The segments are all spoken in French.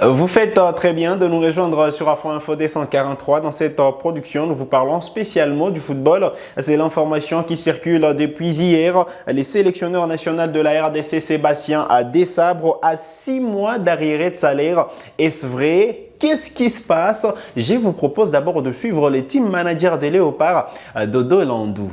Vous faites très bien de nous rejoindre sur Afro Info D143. Dans cette production, nous vous parlons spécialement du football. C'est l'information qui circule depuis hier. Les sélectionneurs nationaux de la RDC, Sébastien Desabre, a 6 mois d'arriéré de salaire. Est-ce vrai? Qu'est-ce qui se passe? Je vous propose d'abord de suivre les team managers des Léopards, Dodo Landou.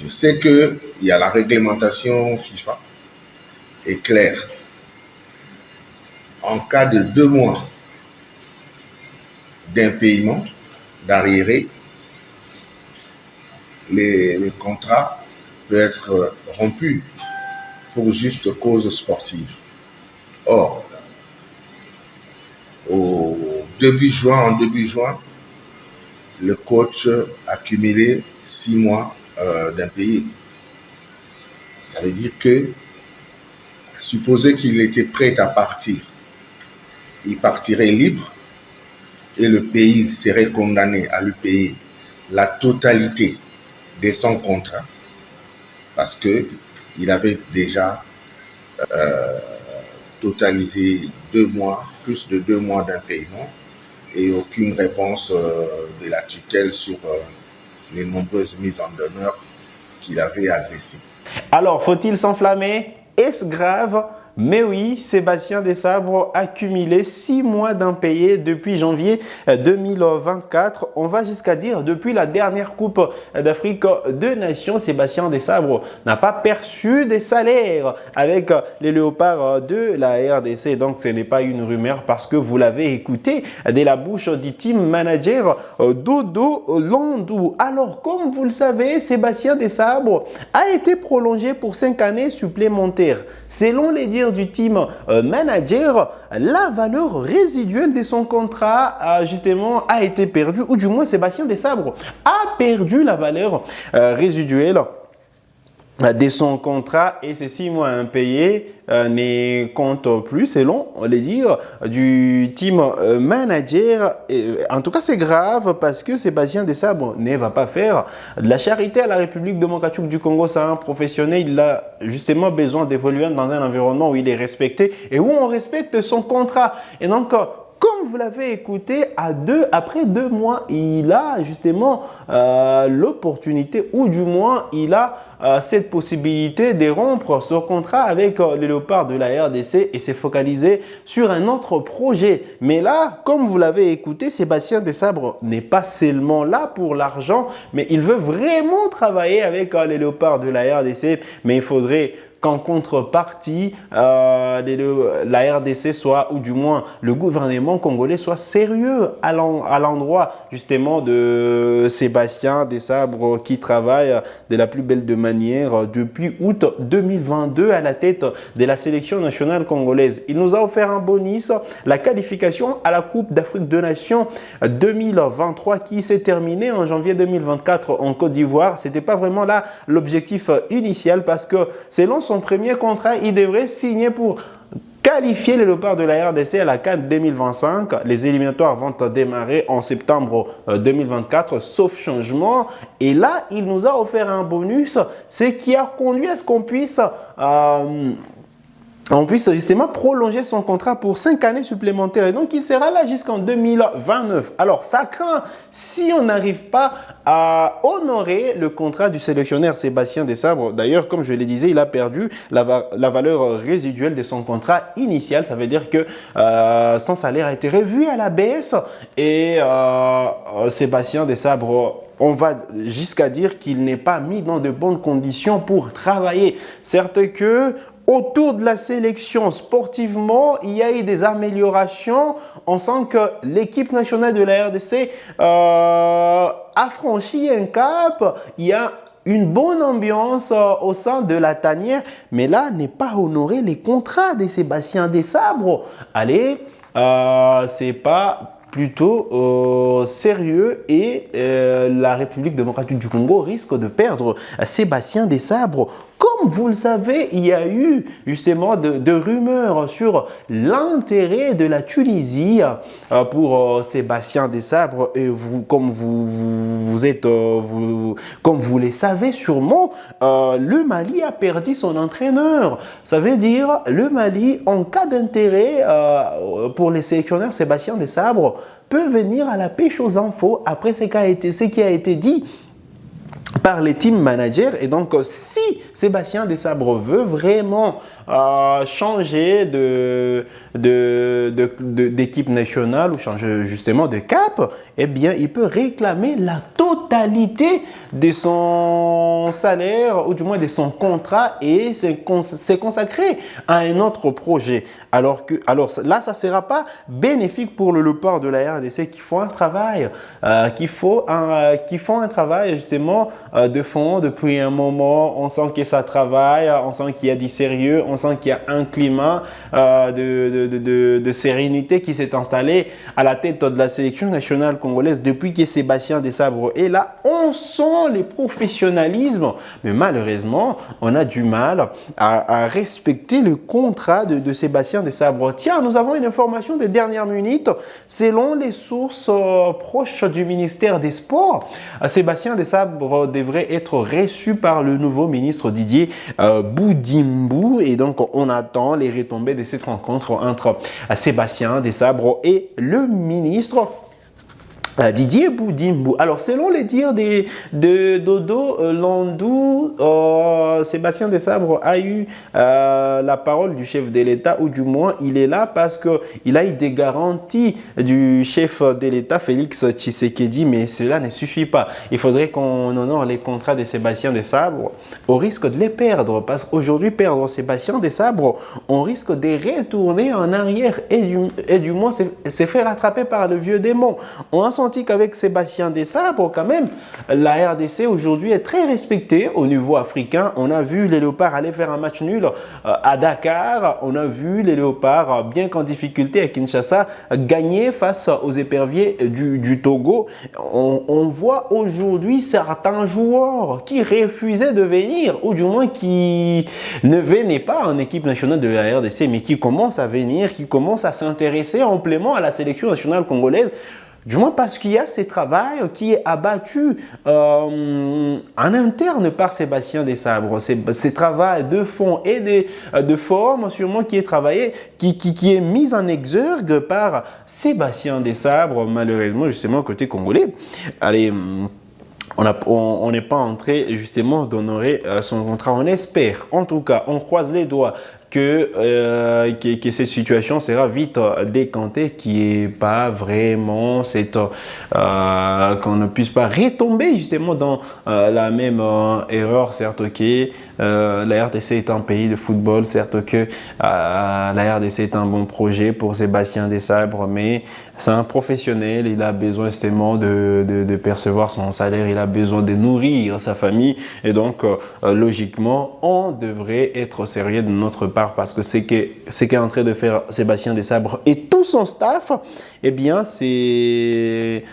Je sais qu'il y a la réglementation FIFA est claire. En cas de 2 mois d'impayement, d'arriéré, le contrat peut être rompu pour juste cause sportive. Or, en début juin, le coach a cumulé 6 mois d'impayé. Ça veut dire que, supposé qu'il était prêt à partir, il partirait libre et le pays serait condamné à lui payer la totalité de son contrat parce qu'il avait déjà totalisé 2 mois, plus de 2 mois d'impayement et aucune réponse de la tutelle sur les nombreuses mises en demeure qu'il avait adressées. Alors, faut-il s'enflammer? Est-ce grave? Mais oui, Sébastien Desabre a cumulé 6 mois d'impayés depuis janvier 2024. On va jusqu'à dire depuis la dernière Coupe d'Afrique de Nations, Sébastien Desabre n'a pas perçu des salaires avec les Léopards de la RDC. Donc, ce n'est pas une rumeur parce que vous l'avez écouté de la bouche du team manager Dodo Landou. Alors, comme vous le savez, Sébastien Desabre a été prolongé pour 5 années supplémentaires. Selon les dires du team manager, la valeur résiduelle de son contrat justement a été perdue, ou du moins Sébastien Desabre a perdu la valeur résiduelle de son contrat et ces 6 mois impayés ne comptent plus selon les dires du team manager. En tout cas, c'est grave parce que Sébastien Desabre ne va pas faire de la charité à la République démocratique du Congo. C'est un professionnel, il a justement besoin d'évoluer dans un environnement où il est respecté et où on respecte son contrat. Et donc, comme vous l'avez écouté, après 2 mois, il a justement l'opportunité, ou du moins, il a cette possibilité de rompre son contrat avec les Léopards de la RDC et s'est focalisé sur un autre projet. Mais là, comme vous l'avez écouté, Sébastien Desabre n'est pas seulement là pour l'argent, mais il veut vraiment travailler avec les Léopards de la RDC. Mais il faudrait qu'en contrepartie, la RDC soit, ou du moins le gouvernement congolais soit sérieux à l'endroit justement de Sébastien Desabre qui travaille de la plus belle de manière depuis août 2022 à la tête de la sélection nationale congolaise. Il nous a offert un bonus, la qualification à la Coupe d'Afrique de Nations 2023 qui s'est terminée en janvier 2024 en Côte d'Ivoire. Ce n'était pas vraiment là l'objectif initial parce que selon son premier contrat, il devrait signer pour qualifier les Léopards de la RDC à la CAN 2025. Les éliminatoires vont démarrer en septembre 2024, sauf changement. Et là, il nous a offert un bonus, ce qui a conduit à ce qu'on puisse justement prolonger son contrat pour 5 années supplémentaires. Et donc, il sera là jusqu'en 2029. Alors, ça craint si on n'arrive pas à honorer le contrat du sélectionneur Sébastien Desabre. D'ailleurs, comme je le disais, il a perdu la valeur résiduelle de son contrat initial. Ça veut dire que son salaire a été revu à la baisse et Sébastien Desabre, on va jusqu'à dire qu'il n'est pas mis dans de bonnes conditions pour travailler. Certes que autour de la sélection, sportivement, il y a eu des améliorations. On sent que l'équipe nationale de la RDC a franchi un cap. Il y a une bonne ambiance au sein de la tanière. Mais là, n'est pas honoré les contrats de Sébastien Desabre. Allez, c'est pas plutôt sérieux et la République démocratique du Congo risque de perdre Sébastien Desabre. Comme comme vous le savez, il y a eu justement de rumeurs sur l'intérêt de la Tunisie pour Sébastien Desabre. Et vous, comme comme vous le savez sûrement, le Mali a perdu son entraîneur. Ça veut dire le Mali, en cas d'intérêt pour les sélectionneurs, Sébastien Desabre peut venir à la pêche aux infos après ce qui a été dit par les team managers. Et donc, si Sébastien Desabre veut vraiment changer d'équipe nationale ou changer justement de cap, eh bien, il peut réclamer la totalité de son salaire ou du moins de son contrat et c'est consacré à un autre projet. Alors là, ça ne sera pas bénéfique pour le léopard de la RDC qui font un travail, qui font un travail justement de fond depuis un moment. On sent que ça travaille, on sent qu'il y a du sérieux, on sent qu'il y a un climat de sérénité qui s'est installé à la tête de la sélection nationale congolaise depuis que Sébastien Desabre est là. On sent les professionnalismes, mais malheureusement, on a du mal à respecter le contrat de Sébastien Desabre. Tiens, nous avons une information des dernières minutes. Selon les sources proches du ministère des Sports, Sébastien Desabre devrait être reçu par le nouveau ministre Didier Boudimbu. Et donc, on attend les retombées de cette rencontre entre Sébastien Desabre et le ministre Didier Boudimbu. Alors, selon les dires de Dodo Landou, Sébastien Desabre a eu la parole du chef de l'État, ou du moins, il est là parce qu'il a eu des garanties du chef de l'État, Félix Tshisekedi, mais cela ne suffit pas. Il faudrait qu'on honore les contrats de Sébastien Desabre au risque de les perdre, parce qu'aujourd'hui, perdre Sébastien Desabre, on risque de retourner en arrière et du moins se faire rattraper par le vieux démon. On a senti qu'avec Sébastien Desabre, quand même, la RDC aujourd'hui est très respectée au niveau africain. On a vu les Léopards aller faire un match nul à Dakar. On a vu les Léopards, bien qu'en difficulté à Kinshasa, gagner face aux éperviers du Togo. On voit aujourd'hui certains joueurs qui refusaient de venir, ou du moins qui ne venaient pas en équipe nationale de la RDC, mais qui commencent à venir, qui commencent à s'intéresser amplement à la sélection nationale congolaise. Du moins parce qu'il y a ce travail qui est abattu en interne par Sébastien Desabre. Ce travail de fond et de forme sûrement qui est travaillé, qui est mis en exergue par Sébastien Desabre, malheureusement justement côté congolais. Allez, on n'est pas en train justement d'honorer son contrat. On espère, en tout cas, on croise les doigts que cette situation sera vite décantée, qu'il n'y ait pas vraiment qu'on ne puisse pas retomber justement dans la même erreur. Certes que la RDC est un pays de football, certes que la RDC est un bon projet pour Sébastien Desabre, mais c'est un professionnel, il a besoin justement de percevoir son salaire, il a besoin de nourrir sa famille et donc logiquement on devrait être sérieux de notre part parce que ce qu'est en train de faire Sébastien Desabre et tout son staff, eh bien c'est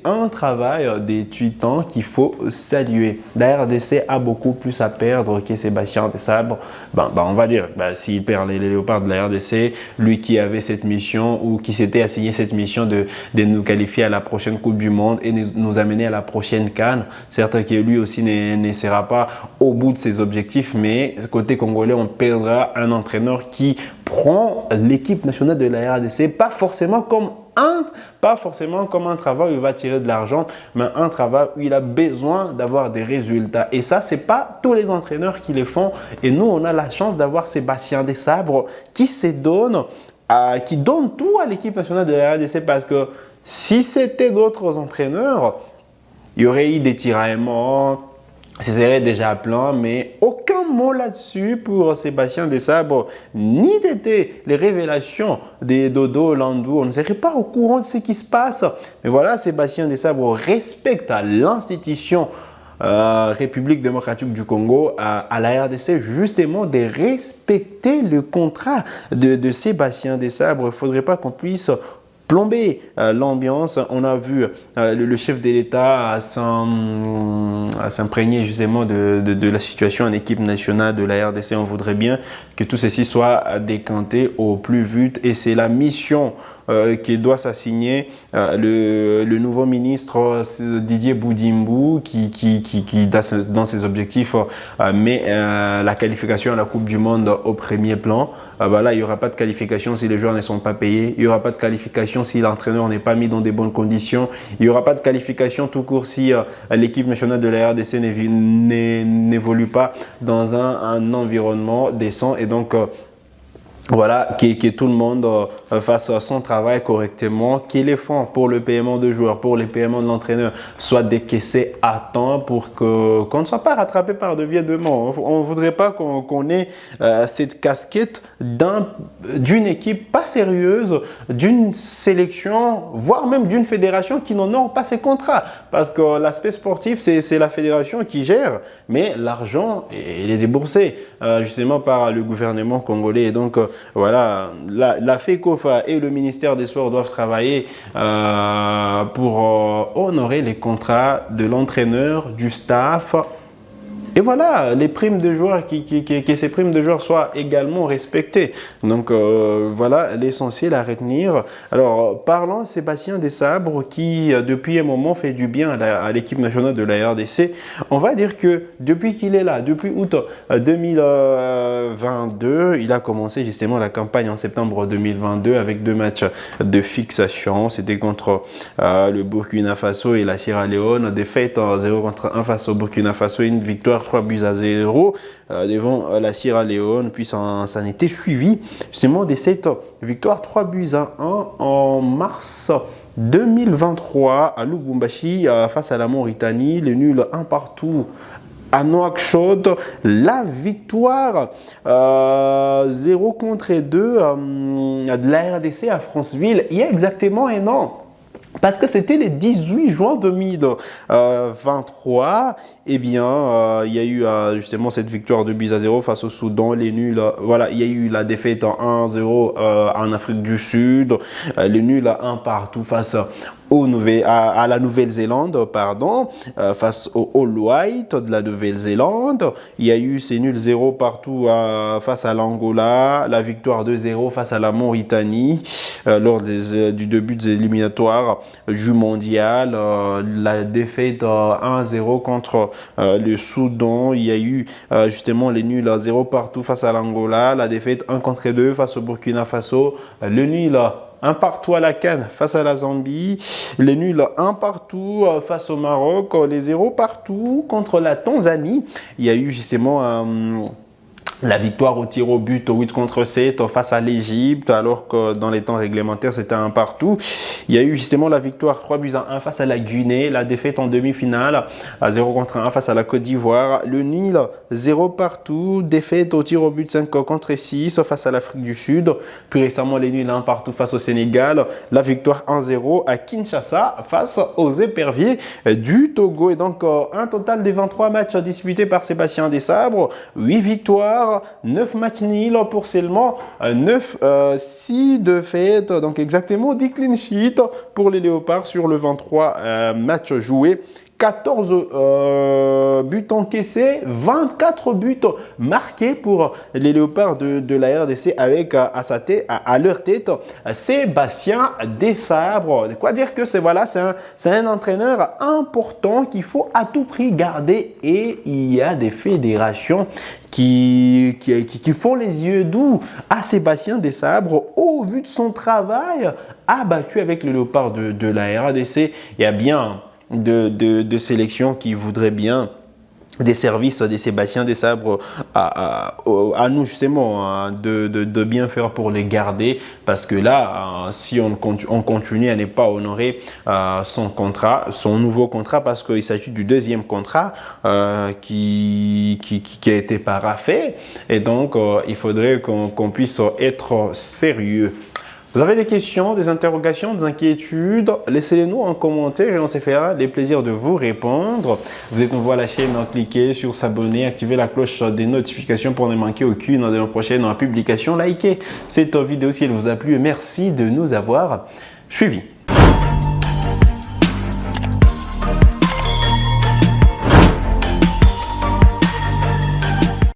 un travail des titans qu'il faut saluer. La RDC a beaucoup plus à perdre que Sébastien Desabre. On va dire, s'il perd les Léopards de la RDC, lui qui avait cette mission ou qui s'était assigné cette mission de nous qualifier à la prochaine Coupe du Monde et nous amener à la prochaine CAN, certes que lui aussi ne sera pas au bout de ses objectifs, mais côté congolais, on perdra un entraîneur qui prend l'équipe nationale de la RDC, pas forcément comme un travail où il va tirer de l'argent, mais un travail où il a besoin d'avoir des résultats. Et ça, ce n'est pas tous les entraîneurs qui le font. Et nous, on a la chance d'avoir Sébastien Desabre qui donne tout à l'équipe nationale de la RDC parce que si c'était d'autres entraîneurs, il y aurait eu des tiraillements, ce serait déjà plein, mais aucun mot là-dessus pour Sébastien Desabre, ni les révélations des Dodo Landou. On ne serait pas au courant de ce qui se passe. Mais voilà, Sébastien Desabre respecte l'institution République démocratique du Congo, à la RDC, justement de respecter le contrat de Sébastien Desabre. Il ne faudrait pas qu'on puisse plomber l'ambiance. On a vu le chef de l'État s'imprégner justement de la situation en équipe nationale de la RDC. On voudrait bien que tout ceci soit décanté au plus vite et c'est la mission qui doit s'assigner le nouveau ministre Didier Boudimbo qui dans ses objectifs met la qualification à la Coupe du Monde au premier plan. Là, il n'y aura pas de qualification si les joueurs ne sont pas payés. Il n'y aura pas de qualification si l'entraîneur n'est pas mis dans des bonnes conditions. Il n'y aura pas de qualification tout court si l'équipe nationale de la RDC n'évolue pas dans un environnement décent. Et donc, voilà, que tout le monde fasse son travail correctement, que les fonds pour le paiement de joueurs, pour les paiements de l'entraîneur soient décaissés à temps pour qu'on ne soit pas rattrapé par de vieux demandes. On ne voudrait pas qu'on ait cette casquette d'une équipe pas sérieuse, d'une sélection, voire même d'une fédération qui n'honore pas ses contrats. Parce que l'aspect sportif, c'est la fédération qui gère, mais l'argent, il est déboursé justement par le gouvernement congolais. Et donc, voilà, la FECOFA et le ministère des Sports doivent travailler pour honorer les contrats de l'entraîneur, du staff. Et voilà, les primes de joueurs, que ces primes de joueurs soient également respectées. Donc voilà l'essentiel à retenir. Alors parlons de Sébastien Desabre qui depuis un moment fait du bien à l'équipe nationale de la RDC. On va dire que depuis qu'il est là, depuis août 2022, il a commencé justement la campagne en septembre 2022 avec 2 matchs de fixation. C'était contre le Burkina Faso et la Sierra Leone. Défaite 0-1 face au Burkina Faso, une victoire 3-0 devant la Sierra Leone, puis ça en était suivi justement de cette victoire 3-1 en mars 2023 à Lubumbashi face à la Mauritanie, le nul 1-1 à Nouakchott, la victoire 0-2 de la RDC à Franceville il y a exactement un an. Parce que c'était le 18 juin 2023, eh bien, il y a eu justement cette victoire de 2-0 face au Soudan, les nuls. Voilà, il y a eu la défaite en 1-0 en Afrique du Sud, les nuls à 1-1 face à la Nouvelle-Zélande, face au All White de la Nouvelle-Zélande. Il y a eu ces nuls 0 face à l'Angola, la victoire 2-0 face à la Mauritanie lors du début des éliminatoires du mondial, la défaite 1-0 contre le Soudan. Il y a eu justement les nuls 0 face à l'Angola, la défaite 1-2 face au Burkina Faso, le nul 1-1 à la CAN face à la Zambie, les nuls 1-1 face au Maroc, les 0-0 contre la Tanzanie. Il y a eu justement la victoire au tir au but 8-7 face à l'Égypte, alors que dans les temps réglementaires, c'était 1-1. Il y a eu justement la victoire 3-1 face à la Guinée, la défaite en demi-finale à 0-1 face à la Côte d'Ivoire, le nul 0-0, défaite au tir au but 5-6 face à l'Afrique du Sud, puis récemment les nuls 1-1 face au Sénégal, la victoire 1-0 à Kinshasa face aux éperviers du Togo. Et donc un total de 23 matchs disputés par Sébastien Desabre, 8 victoires, 9 matchs nuls pour seulement 6 défaites, donc exactement 10 clean sheets pour les Léopards sur le 23 matchs joués. 14 buts encaissés, 24 buts marqués pour les Léopards de la RDC avec à leur tête Sébastien Desabre. Quoi dire que c'est un entraîneur important qu'il faut à tout prix garder, et il y a des fédérations qui font les yeux doux à Sébastien Desabre au vu de son travail abattu avec le Léopard de la RDC. Il y a bien de sélections qui voudraient bien des services de Sébastien Desabre à nous justement de bien faire pour les garder, parce que là si on continue à ne pas honorer son nouveau contrat, parce qu'il s'agit du deuxième contrat qui a été paraphé, et donc il faudrait qu'on puisse être sérieux. Vous avez des questions, des interrogations, des inquiétudes, laissez-les nous en commentaire et on se fera les plaisirs de vous répondre. Vous êtes nouveau à la chaîne, cliquez sur s'abonner, activez la cloche des notifications pour ne manquer aucune de nos prochaines publications. Likez cette vidéo si elle vous a plu et merci de nous avoir suivis.